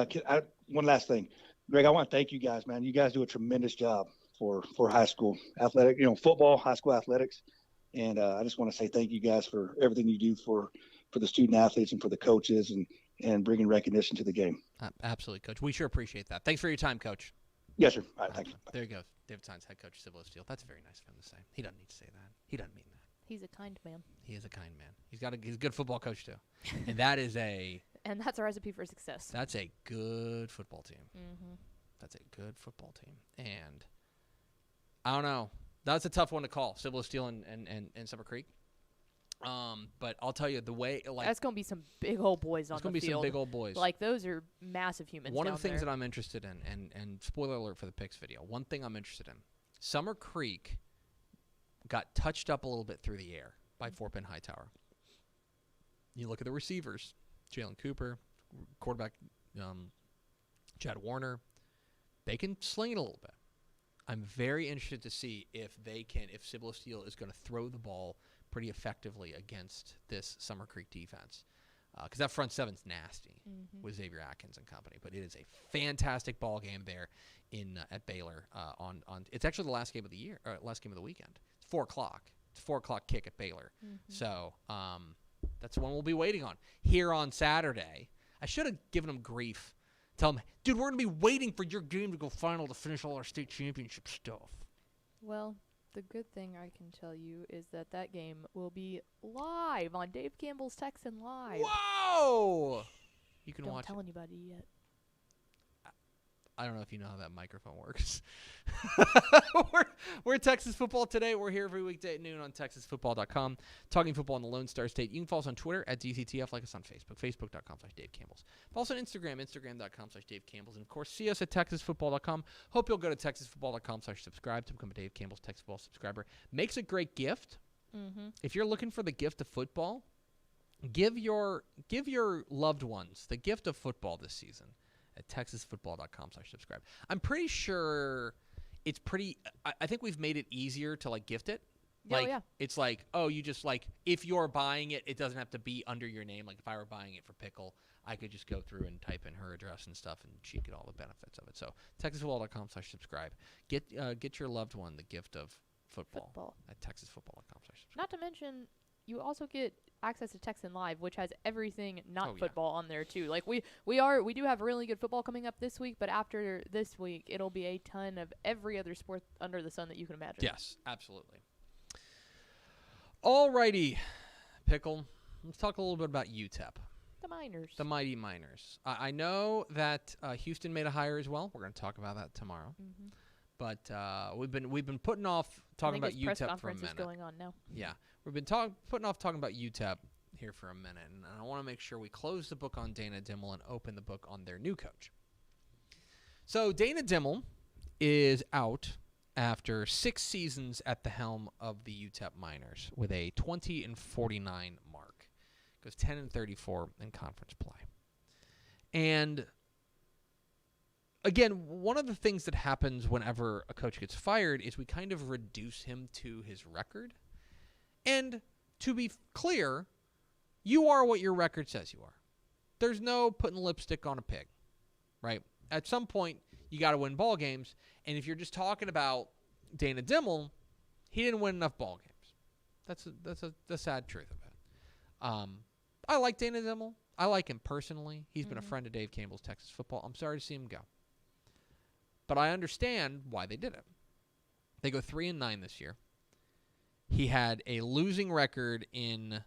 One last thing, Greg, I want to thank you guys, man. You guys do a tremendous job for high school athletic, football, high school athletics. And I just want to say thank you guys for everything you do for the student athletes and for the coaches and bringing recognition to the game. Absolutely, Coach. We sure appreciate that. Thanks for your time, Coach. Yes, sir. All right, thanks. There you go. David Saenz, head coach of Cibolo Steele. That's very nice of him to say. He doesn't need to say that. He doesn't mean that. He's a kind man. He is a kind man. He's a good football coach, too. And that is and that's a recipe for success. That's a good football team. Mm-hmm. That's a good football team. And I don't know. That's a tough one to call, Cibolo Steele and Summer Creek. But I'll tell you, the way that's gonna be some big old boys on the field. It's gonna be some big old boys. Like, those are massive humans. One of the things there that I'm interested in, and spoiler alert for the picks video, one thing I'm interested in, Summer Creek got touched up a little bit through the air by Fort Bend Hightower. You look at the receivers, Jalen Cooper, quarterback Chad Warner, they can sling it a little bit. I'm very interested to see if Cibolo Steele is going to throw the ball pretty effectively against this Summer Creek defense. Because that front seven's nasty with Xavier Atkins and company. But it is a fantastic ball game there at Baylor. It's actually the last game of the year, or last game of the weekend. It's 4 o'clock. It's 4 o'clock kick at Baylor. So that's the one we'll be waiting on here on Saturday. I should have given them grief. Tell them, dude, we're going to be waiting for your game to go final to finish all our state championship stuff. Well, the good thing I can tell you is that game will be live on Dave Campbell's Texan Live. Whoa! You can watch it. Don't tell anybody yet. I don't know if you know how that microphone works. We're Texas Football Today. We're here every weekday at noon on TexasFootball.com, talking football in the Lone Star State. You can follow us on Twitter at DCTF, like us on Facebook, Facebook.com/Dave Campbells. Follow us on Instagram, Instagram.com/Dave Campbells. And, of course, see us at TexasFootball.com. Hope you'll go to TexasFootball.com/subscribe to become a Dave Campbell's Texas Football subscriber. Makes a great gift. If you're looking for the gift of football, give your loved ones the gift of football this season at TexasFootball.com/subscribe. I'm pretty sure it's pretty. I think we've made it easier to gift it. Yeah. It's you just if you're buying it, it doesn't have to be under your name. Like if I were buying it for Pickle, I could just go through and type in her address and stuff, and she'd get all the benefits of it. So TexasFootball.com/subscribe. Get your loved one the gift of football. At TexasFootball.com/subscribe. Not to mention, you also get access to Texan Live, which has everything not yeah. football on there too. Like we do have really good football coming up this week, but after this week, it'll be a ton of every other sport under the sun that you can imagine. Yes, absolutely. Alrighty, Pickle. Let's talk a little bit about UTEP. The Miners. The Mighty Miners. I know that Houston made a hire as well. We're going to talk about that tomorrow. But we've been putting off talking about UTEP press for a conference minute. is going on now. Yeah, we've been putting off talking about UTEP here for a minute, and I want to make sure we close the book on Dana Dimmel and open the book on their new coach. So Dana Dimmel is out after 6 seasons at the helm of the UTEP Miners with a 20-49 mark. Goes 10-34 in conference play. And again, one of the things that happens whenever a coach gets fired is we kind of reduce him to his record. And to be clear, you are what your record says you are. There's no putting lipstick on a pig, right? At some point, you got to win ball games. And if you're just talking about Dana Dimmel, he didn't win enough ball games. That's the sad truth of it. I like Dana Dimmel. I like him personally. He's been a friend of Dave Campbell's Texas Football. I'm sorry to see him go. But I understand why they did it. They go 3-9 this year. He had a losing record in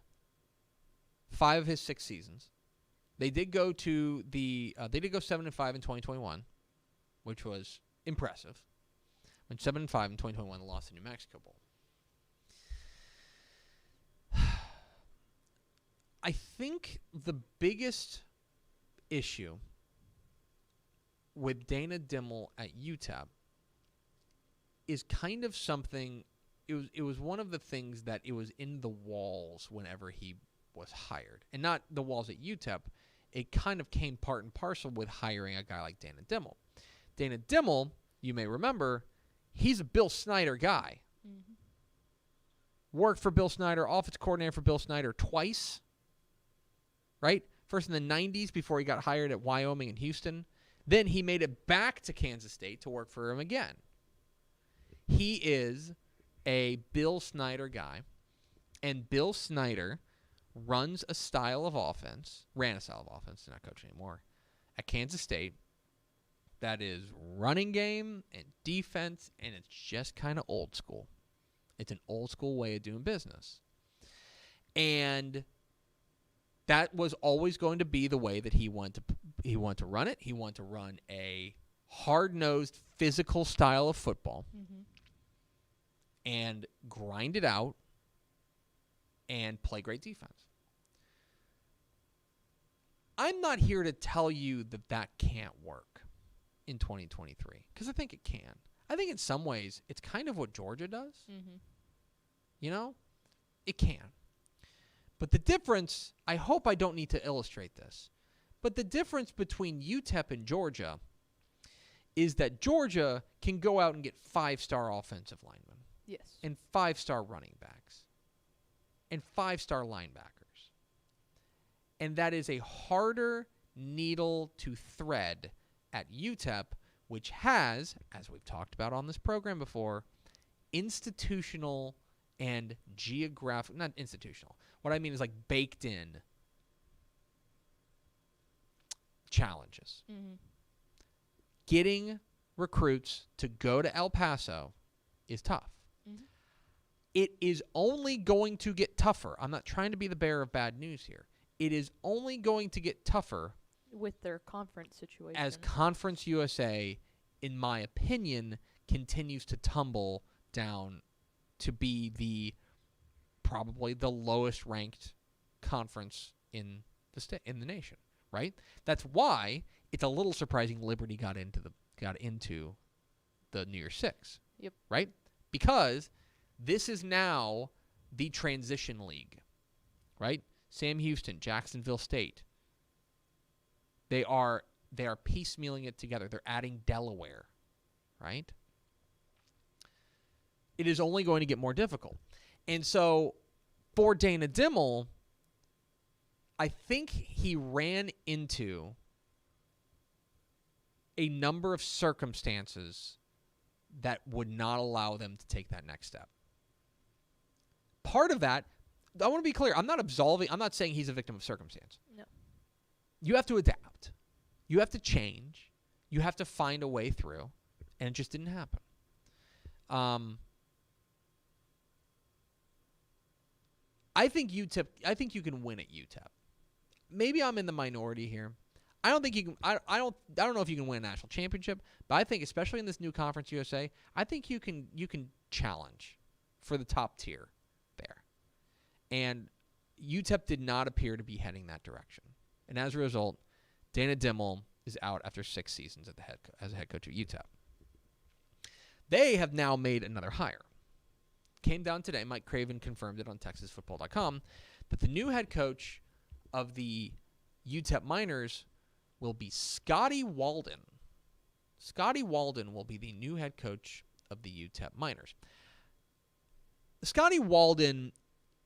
5 of his 6 seasons. They did go to they did go 7-5 in 2021, which was impressive. Went 7-5 in 2021, lost the New Mexico Bowl. I think the biggest issue with Dana Dimmel at UTEP is kind of something. It was one of the things that it was in the walls whenever he was hired, and not the walls at UTEP. It kind of came part and parcel with hiring a guy like Dana Dimmel. Dana Dimmel, you may remember, he's a Bill Snyder guy. Worked for Bill Snyder, offense coordinator for Bill Snyder twice, right? First in the 90s before he got hired at Wyoming and Houston. Then he made it back to Kansas State to work for him again. He is a Bill Snyder guy, and Bill Snyder ran a style of offense, not coaching anymore, at Kansas State that is running game and defense, and it's just kind of old school. It's an old school way of doing business. And that was always going to be the way that he wanted to run it. He wanted to run a hard-nosed, physical style of football and grind it out and play great defense. I'm not here to tell you that that can't work in 2023 because I think it can. I think in some ways it's kind of what Georgia does. You know, it can. But the difference, I hope I don't need to illustrate this, but the difference between UTEP and Georgia is that Georgia can go out and get 5-star offensive linemen. Yes. And 5-star running backs. And 5-star linebackers. And that is a harder needle to thread at UTEP, which has, as we've talked about on this program before, institutional and geographic, not institutional. What I mean is like baked in challenges. Getting recruits to go to El Paso is tough. It is only going to get tougher. I'm not trying to be the bearer of bad news here. It is only going to get tougher with their conference situation. As Conference USA, in my opinion, continues to tumble down to be probably the lowest ranked conference in the nation, right? That's why it's a little surprising Liberty got into the New Year's Six. Yep. Right? Because this is now the transition league, right? Sam Houston, Jacksonville State. They are piecemealing it together. They're adding Delaware, right? It is only going to get more difficult. And so for Dana Dimmel, I think he ran into a number of circumstances that would not allow them to take that next step. Part of that, I want to be clear, I'm not saying he's a victim of circumstance. No. You have to adapt. You have to change. You have to find a way through. And it just didn't happen. I think you can win at UTEP. Maybe I'm in the minority here. I don't think you can. I don't know if you can win a national championship, but I think, especially in this new Conference USA, I think you can challenge for the top tier there. And UTEP did not appear to be heading that direction. And as a result, Dana Dimmel is out after 6 seasons as a head coach at UTEP. They have now made another hire. Came down today. Mike Craven confirmed it on TexasFootball.com that the new head coach of the UTEP Miners will be Scotty Walden. Scotty Walden will be the new head coach of the UTEP Miners. Scotty Walden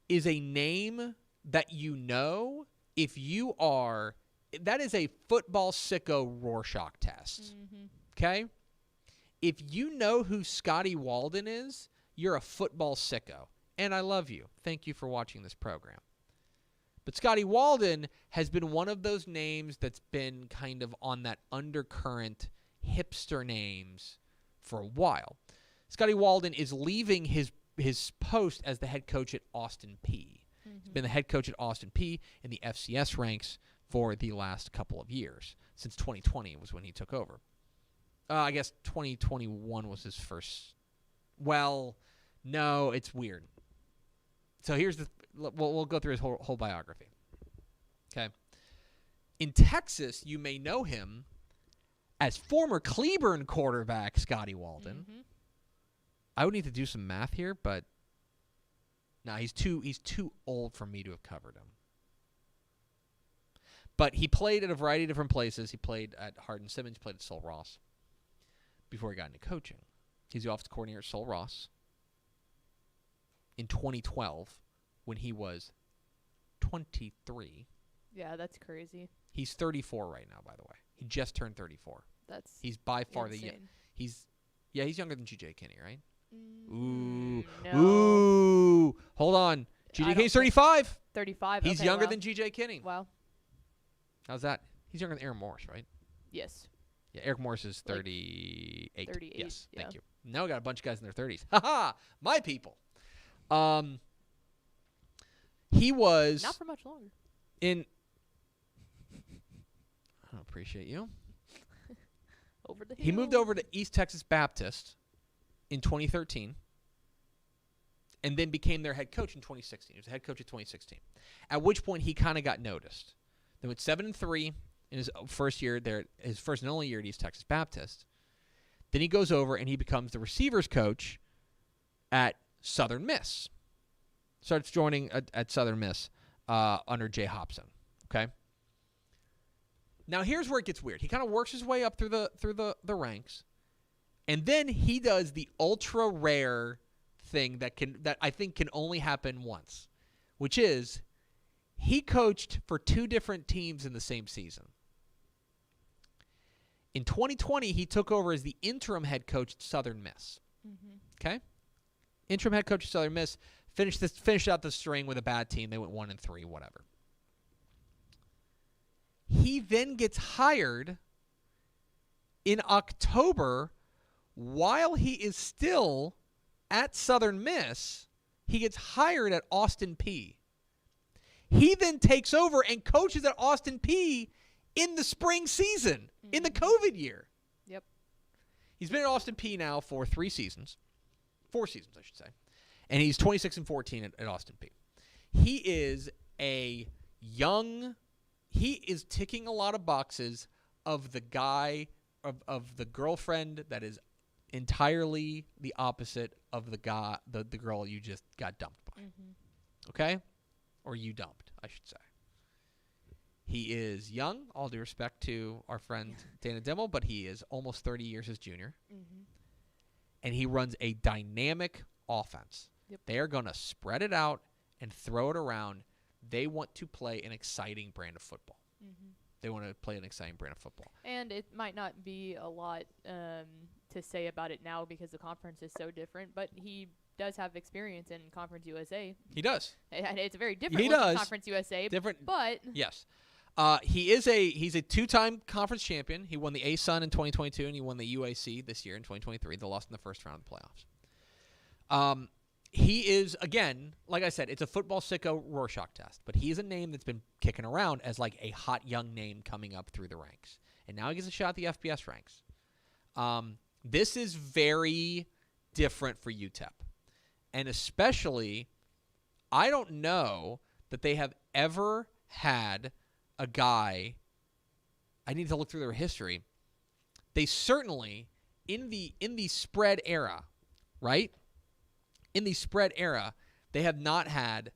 is a name that you know if you are. That is a football sicko Rorschach test. Okay? If you know who Scotty Walden is, you're a football sicko. And I love you. Thank you for watching this program. But Scotty Walden has been one of those names that's been kind of on that undercurrent hipster names for a while. Scotty Walden is leaving his post as the head coach at Austin Peay. He's been the head coach at Austin Peay in the FCS ranks for the last couple of years. Since 2020 was when he took over. I guess 2021 was his first. Well, no, it's weird. So we'll go through his whole biography. Okay. In Texas, you may know him as former Cleburne quarterback Scotty Walden. I would need to do some math here, but no, he's too old for me to have covered him. But he played at a variety of different places. He played at Hardin Simmons, played at Sul Ross before he got into coaching. He's the offensive coordinator at Sol Ross. In 2012, when he was 23. Yeah, that's crazy. He's 34 right now, by the way. He just turned 34. He's by far insane. he's younger than GJ Kinney, right? No. Ooh. Hold on. GJ Kinney's 35. 35. He's okay, younger wow. than GJ Kinney. Wow. How's that? He's younger than Aaron Morris, right? Yes. Yeah, Eric Morris is 38. 38, Yes, yeah. thank you. Now we got a bunch of guys in their 30s. Ha! My people. He was Not for much longer. in. I appreciate you. Over the hill. He moved over to East Texas Baptist in 2013 and then became their head coach in 2016. He was the head coach of 2016, at which point he kind of got noticed. They went 7-3 in his first year there, his first and only year at East Texas Baptist. Then he goes over and he becomes the receivers coach at Southern Miss. Starts joining at Southern Miss under Jay Hobson. Okay. Now here's where it gets weird. He kind of works his way up through the ranks, and then he does the ultra rare thing that I think can only happen once, which is he coached for two different teams in the same season. In 2020, he took over as the interim head coach at Southern Miss. Mm-hmm. Okay, interim head coach at Southern Miss finished out the string with a bad team. They went 1-3, whatever. He then gets hired in October while he is still at Southern Miss. He gets hired at Austin Peay. He then takes over and coaches at Austin Peay in the spring season, in the COVID year. Yep. He's been at Austin Peay now for 4 seasons, I should say. And he's 26-14 at Austin Peay. He is he is ticking a lot of boxes of the guy, of the girlfriend that is entirely the opposite of the guy, the girl you just got dumped by. Mm-hmm. Okay? Or you dumped, I should say. He is young, all due respect to our friend Dana Dimmel, but he is almost 30 years his junior. Mm-hmm. And he runs a dynamic offense. Yep. They are going to spread it out and throw it around. They want to play an exciting brand of football. Mm-hmm. They want to play an exciting brand of football. And it might not be a lot to say about it now because the conference is so different, but he does have experience in Conference USA. He does. And it's a very different He look than does. Conference USA. Different. But Yes. He's a two-time conference champion. He won the ASUN in 2022, and he won the UAC this year in 2023. They lost in the first round of the playoffs. He is, again, like I said, it's a football sicko Rorschach test, but he is a name that's been kicking around as like a hot young name coming up through the ranks. And now he gets a shot at the FBS ranks. This is very different for UTEP. And especially, I don't know that they have ever had a guy, I need to look through their history. They certainly, in the spread era, right? In the spread era, they have not had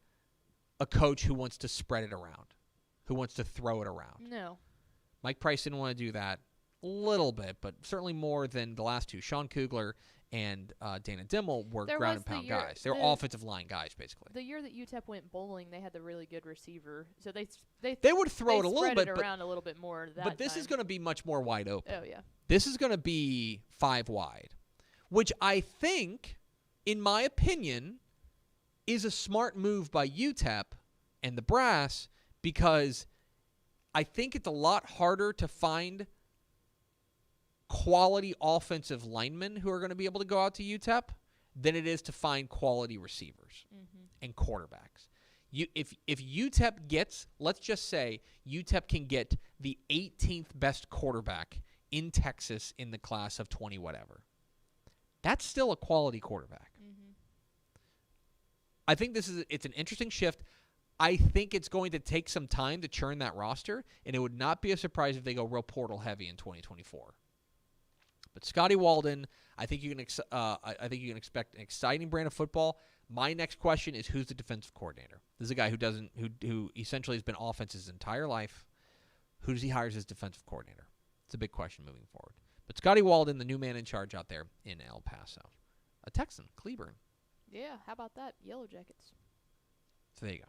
a coach who wants to spread it around, who wants to throw it around. no. Mike Price didn't want to do that a little bit, but certainly more than the last two. Sean Kugler and Dana Dimmel were There ground was and pound the year- guys. They were the- offensive line guys, basically. The year that UTEP went bowling, they had the really good receiver. So they Would throw it a little spread bit, it but around a little bit more that but this is time. going to be much more wide open. Oh, yeah. This is going to be 5 wide, which I think, in my opinion, is a smart move by UTEP and the brass, because I think it's a lot harder to find quality offensive linemen who are going to be able to go out to UTEP than it is to find quality receivers and quarterbacks. If UTEP gets, let's just say UTEP can get the 18th best quarterback in Texas in the class of 20 whatever, that's still a quality quarterback. I think it's an interesting shift. I think it's going to take some time to churn that roster, and it would not be a surprise if they go real portal heavy in 2024. But Scotty Walden, I think you can expect an exciting brand of football. My next question is, who's the defensive coordinator? This is a guy who essentially has been offense his entire life. Who does he hire as his defensive coordinator? It's a big question moving forward. But Scotty Walden, the new man in charge out there in El Paso. A Texan, Cleburne. Yeah, how about that? Yellow Jackets. So there you go.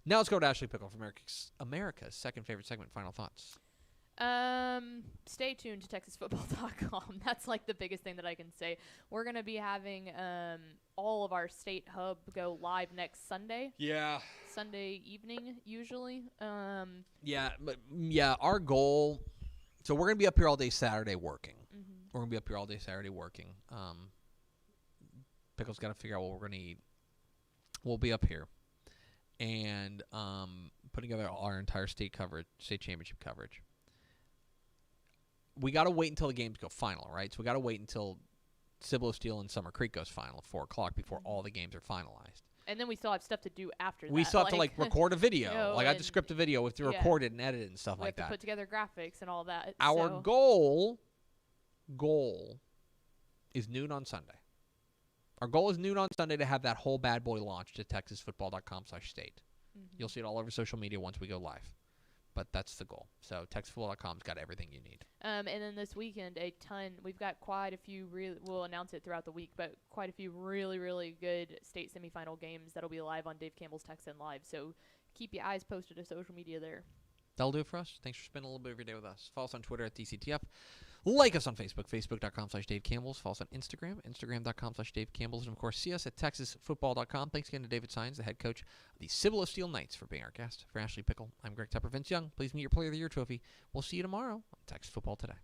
Now let's go to Ashley Pickle from America's second favorite segment. Final thoughts. Stay tuned to TexasFootball.com. That's like the biggest thing that I can say. We're gonna be having all of our state hub go live next Sunday. Yeah. Sunday evening usually. Our goal. So we're gonna be up here all day Saturday working. We're gonna be up here all day Saturday working. Pickle's got to figure out what we're gonna eat. We'll be up here and putting together our entire state championship coverage. We got to wait until the games go final, right? So we got to wait until Cibolo, Steele, and Summer Creek goes final at 4 o'clock before all the games are finalized. And then we still have stuff to do after that. We still have to record a video. You know, I have to script a video. We have to record it and edit it and stuff like that. We have to put together graphics and all that. Our goal is noon on Sunday. Our goal is noon on Sunday to have that whole bad boy launched at TexasFootball.com/state. You'll see it all over social media once we go live. But that's the goal. So TexasFootball.com's got everything you need. And then this weekend, we've got quite a few, we'll announce it throughout the week, but quite a few really, really good state semifinal games that'll be live on Dave Campbell's Texan Live. So keep your eyes posted to social media there. That'll do it for us. Thanks for spending a little bit of your day with us. Follow us on Twitter at DCTF. Like us on Facebook, Facebook.com/Dave Campbell's. Follow us on Instagram, Instagram.com/Dave Campbell's. And, of course, see us at TexasFootball.com. Thanks again to David Saenz, the head coach of the Cibolo Steel Knights, for being our guest. For Ashley Pickle, I'm Greg Tepper. Vince Young, please meet your Player of the Year trophy. We'll see you tomorrow on Texas Football Today.